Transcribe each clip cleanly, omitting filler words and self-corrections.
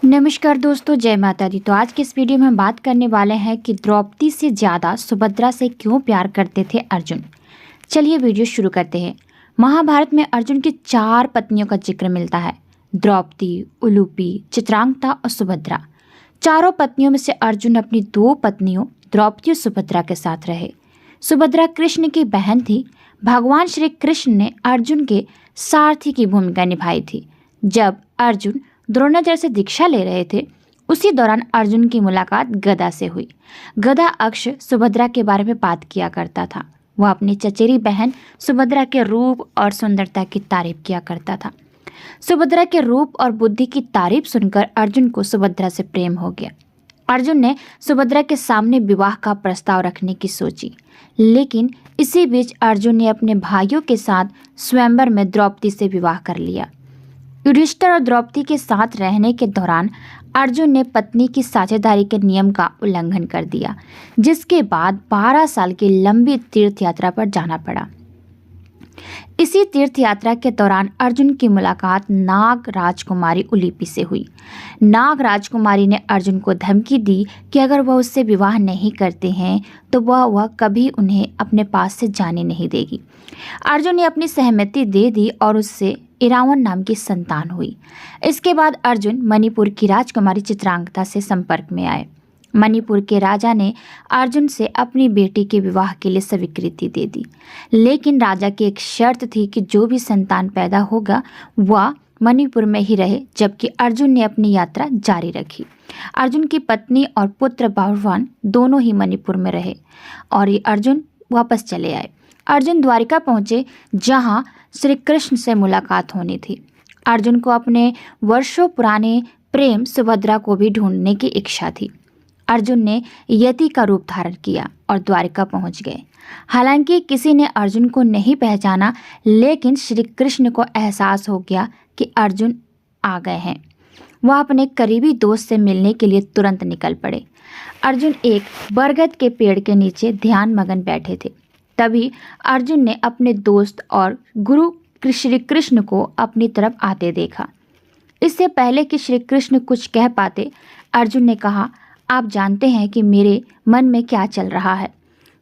नमस्कार दोस्तों, जय माता दी। तो आज के इस वीडियो में हम बात करने वाले हैं कि द्रौपदी से ज़्यादा सुभद्रा से क्यों प्यार करते थे अर्जुन। चलिए वीडियो शुरू करते हैं। महाभारत में अर्जुन की 4 पत्नियों का जिक्र मिलता है। द्रौपदी, उलूपी, चित्रांगदा और सुभद्रा। चारों पत्नियों में से अर्जुन अपनी 2 पत्नियों द्रौपदी और सुभद्रा के साथ रहे। सुभद्रा कृष्ण की बहन थी। भगवान श्री कृष्ण ने अर्जुन के सारथी की भूमिका निभाई थी। जब अर्जुन द्रोणाचार्य से दीक्षा ले रहे थे, उसी दौरान अर्जुन की मुलाकात गदा से हुई। गदा अक्ष सुभद्रा के बारे में बात किया करता था। वह अपनी चचेरी बहन सुभद्रा के रूप और सुंदरता की तारीफ किया करता था। सुभद्रा के रूप और बुद्धि की तारीफ सुनकर अर्जुन को सुभद्रा से प्रेम हो गया। अर्जुन ने सुभद्रा के सामने विवाह का प्रस्ताव रखने की सोची, लेकिन इसी बीच अर्जुन ने अपने भाइयों के साथ स्वयंवर में द्रौपदी से विवाह कर लिया। युधिष्ठिर और द्रौपदी के साथ रहने के दौरान अर्जुन ने पत्नी की साझेदारी के नियम का उल्लंघन कर दिया, जिसके बाद 12 साल की लंबी तीर्थ यात्रा पर जाना पड़ा। इसी तीर्थ यात्रा के दौरान अर्जुन की मुलाकात नाग राजकुमारी उलूपी से हुई। नाग राजकुमारी ने अर्जुन को धमकी दी कि अगर वह उससे विवाह नहीं करते हैं तो वह कभी उन्हें अपने पास से जाने नहीं देगी। अर्जुन ने अपनी सहमति दे दी और उससे इरावन नाम की संतान हुई। इसके बाद अर्जुन मणिपुर की राजकुमारी चित्रांगदा से संपर्क में आए। मणिपुर के राजा ने अर्जुन से अपनी बेटी के विवाह के लिए स्वीकृति दे दी, लेकिन राजा की एक शर्त थी कि जो भी संतान पैदा होगा वह मणिपुर में ही रहे, जबकि अर्जुन ने अपनी यात्रा जारी रखी। अर्जुन की पत्नी और पुत्र बाहुबल दोनों ही मणिपुर में रहे और ये अर्जुन वापस चले आए। अर्जुन द्वारिका पहुंचे, जहां श्री कृष्ण से मुलाकात होनी थी। अर्जुन को अपने वर्षों पुराने प्रेम सुभद्रा को भी ढूंढने की इच्छा थी। अर्जुन ने यति का रूप धारण किया और द्वारिका पहुंच गए। हालांकि किसी ने अर्जुन को नहीं पहचाना, लेकिन श्री कृष्ण को एहसास हो गया कि अर्जुन आ गए हैं। वह अपने करीबी दोस्त से मिलने के लिए तुरंत निकल पड़े। अर्जुन एक बरगद के पेड़ के नीचे ध्यान मगन बैठे थे। तभी अर्जुन ने अपने दोस्त और गुरु श्री कृष्ण को अपनी तरफ आते देखा। इससे पहले कि श्री कृष्ण कुछ कह पाते, अर्जुन ने कहा, आप जानते हैं कि मेरे मन में क्या चल रहा है।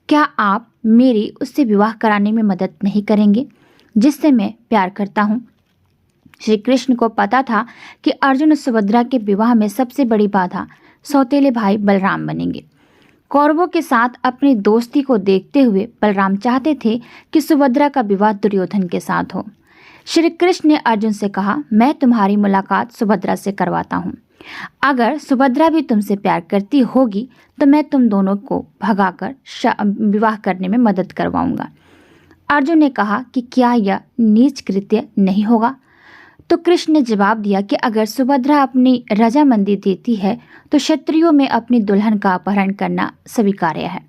क्या आप मेरी उससे विवाह कराने में मदद नहीं करेंगे जिससे मैं प्यार करता हूँ। श्री कृष्ण को पता था कि अर्जुन और सुभद्रा के विवाह में सबसे बड़ी बाधा सौतेले भाई बलराम बनेंगे। कौरवों के साथ अपनी दोस्ती को देखते हुए बलराम चाहते थे कि सुभद्रा का विवाह दुर्योधन के साथ हो। श्री कृष्ण ने अर्जुन से कहा, मैं तुम्हारी मुलाकात सुभद्रा से करवाता हूँ। अगर सुभद्रा भी तुमसे प्यार करती होगी तो मैं तुम दोनों को भगाकर विवाह करने में मदद करवाऊंगा। अर्जुन ने कहा कि क्या यह नीच कृत्य नहीं होगा। तो कृष्ण ने जवाब दिया कि अगर सुभद्रा अपनी रजामंदी देती है तो क्षत्रियों में अपनी दुल्हन का अपहरण करना स्वीकार्य है।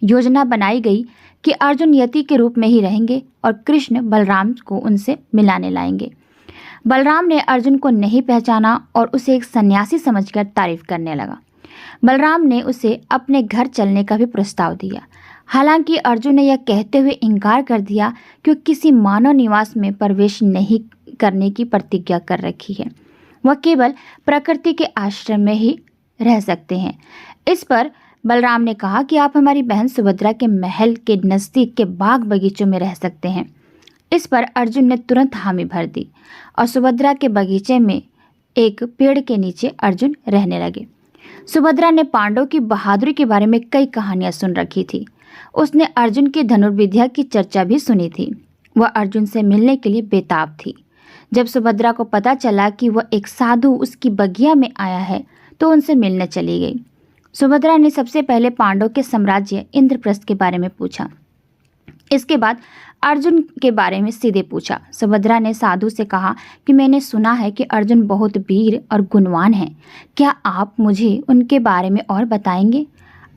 योजना बनाई गई कि अर्जुन यति के रूप में ही रहेंगे और कृष्ण बलराम को उनसे मिलाने लाएंगे। बलराम ने अर्जुन को नहीं पहचाना और उसे एक सन्यासी समझकर तारीफ करने लगा। बलराम ने उसे अपने घर चलने का भी प्रस्ताव दिया। हालांकि अर्जुन ने यह कहते हुए इनकार कर दिया कि वह किसी मानव निवास में प्रवेश नहीं करने की प्रतिज्ञा कर रखी है। वह केवल प्रकृति के आश्रम में ही रह सकते हैं। इस पर बलराम ने कहा कि आप हमारी बहन सुभद्रा के महल के नज़दीक के बाग बगीचों में रह सकते हैं। इस पर अर्जुन ने तुरंत हामी भर दी और सुभद्रा के बगीचे में एक पेड़ के नीचे अर्जुन रहने लगे। सुभद्रा ने पांडवों की बहादुरी के बारे में कई कहानियां सुन रखी थी। उसने अर्जुन की धनुर्विद्या की चर्चा भी सुनी थी। वह अर्जुन से मिलने के लिए बेताब थी। जब सुभद्रा को पता चला कि वह एक साधु उसकी बगिया में आया है तो उनसे मिलने चली गई। सुभद्रा ने सबसे पहले पांडवों के साम्राज्य इंद्रप्रस्थ के बारे में पूछा। इसके बाद अर्जुन के बारे में सीधे पूछा। सुभद्रा ने साधु से कहा कि मैंने सुना है कि अर्जुन बहुत वीर और गुणवान हैं। क्या आप मुझे उनके बारे में और बताएंगे।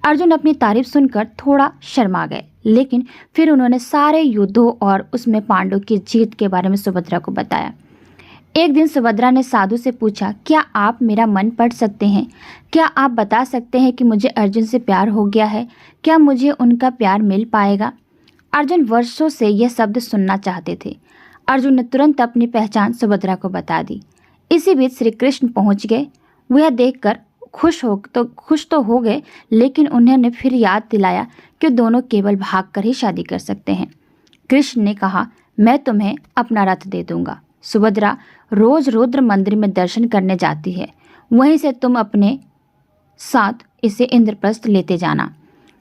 अर्जुन अपनी तारीफ सुनकर थोड़ा शर्मा गए, लेकिन फिर उन्होंने सारे युद्धों और उसमें पांडवों की जीत के बारे में सुभद्रा को बताया। एक दिन सुभद्रा ने साधु से पूछा, क्या आप मेरा मन पढ़ सकते हैं। क्या आप बता सकते हैं कि मुझे अर्जुन से प्यार हो गया है। क्या मुझे उनका प्यार मिल पाएगा। अर्जुन वर्षों से यह शब्द सुनना चाहते थे। अर्जुन ने तुरंत अपनी पहचान सुभद्रा को बता दी। इसी बीच श्री कृष्ण पहुंच गए। वह देखकर खुश तो हो गए, लेकिन उन्होंने फिर याद दिलाया कि दोनों केवल भागकर ही शादी कर सकते हैं। कृष्ण ने कहा, मैं तुम्हें अपना रथ दे दूंगा। सुभद्रा रोज रुद्र मंदिर में दर्शन करने जाती है, वहीं से तुम अपने साथ इसे इंद्रप्रस्थ लेते जाना।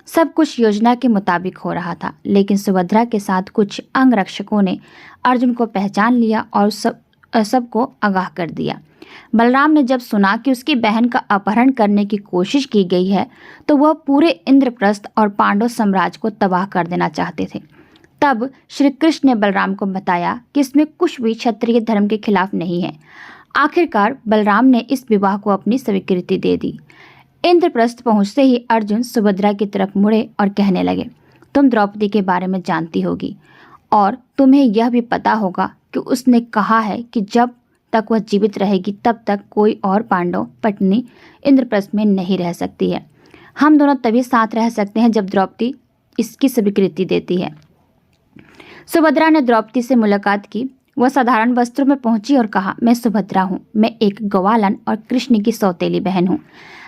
सब कुछ योजना के मुताबिक हो रहा था, लेकिन सुभद्रा के साथ कुछ अंगरक्षकों ने अर्जुन को पहचान लिया और सबको आगाह कर दिया। बलराम ने जब सुना कि उसकी बहन का अपहरण करने की कोशिश की गई है, तो वह पूरे इंद्रप्रस्थ और पांडव साम्राज्य को तबाह कर देना चाहते थे। तब श्री कृष्ण ने बलराम को बताया कि इसमें कुछ भी क्षत्रिय धर्म के खिलाफ नहीं है। आखिरकार बलराम ने इस विवाह को अपनी स्वीकृति दे दी। इंद्रप्रस्थ पहुंचते ही अर्जुन सुभद्रा की तरफ मुड़े और कहने लगे, तुम द्रौपदी के बारे में जानती होगी और तुम्हें यह भी पता होगा कि उसने कहा है कि जब तक वह जीवित रहेगी तब तक कोई और पांडव पत्नी इंद्रप्रस्थ में नहीं रह सकती है। हम दोनों तभी साथ रह सकते हैं जब द्रौपदी इसकी स्वीकृति देती है। सुभद्रा ने द्रौपदी से मुलाकात की। वह साधारण वस्त्रों में पहुंची और कहा, मैं सुभद्रा हूँ, मैं एक ग्वालन और कृष्ण की सौतेली बहन हूँ।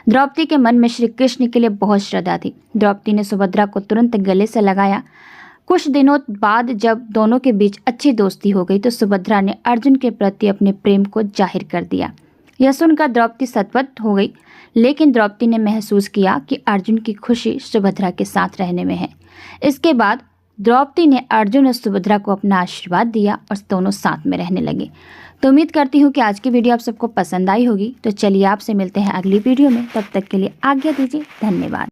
द्रौपदी के मन में श्री कृष्ण के लिए बहुत श्रद्धा थी। द्रौपदी ने सुभद्रा को तुरंत गले से लगाया। कुछ दिनों बाद जब दोनों के बीच अच्छी दोस्ती हो गई तो सुभद्रा ने अर्जुन के प्रति अपने प्रेम को जाहिर कर दिया। यह सुनकर द्रौपदी सतवत हो गई, लेकिन द्रौपदी ने महसूस किया कि अर्जुन की खुशी सुभद्रा के साथ रहने में है। इसके बाद द्रौपदी ने अर्जुन और सुभद्रा को अपना आशीर्वाद दिया और दोनों साथ में रहने लगे। तो उम्मीद करती हूँ कि आज की वीडियो आप सबको पसंद आई होगी। तो चलिए आपसे मिलते हैं अगली वीडियो में, तब तक के लिए आज्ञा दीजिए। धन्यवाद।